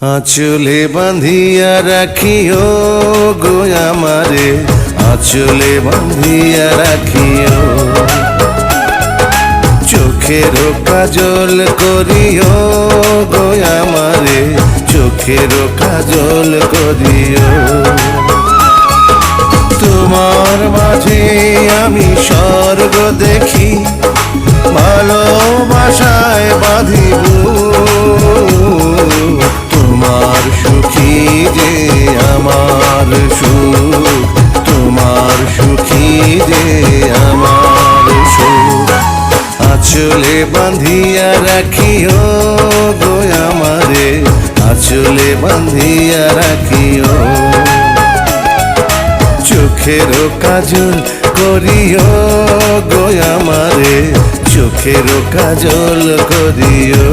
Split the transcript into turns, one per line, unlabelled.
আঁচলে বাঁধিয়া রাখিও গো আমারে, আঁচলে বাঁধিয়া রাখিও। চোখের কাজল করিও গো আমারে, চোখের কাজল করিও। তোমার মাঝে আমি স্বর্গ দেখি, ভালোবাসায় বাঁধিব। তোমার সুখী যে আমার সুখ, তোমার সুখী যে আমার সুখ। আঁচলে বাঁধিয়া রাখিও গো আমারে, আঁচলে বাঁধিয়া রাখিও। চোখের কাজল করিও গো আমারে, চোখের কাজল করিও।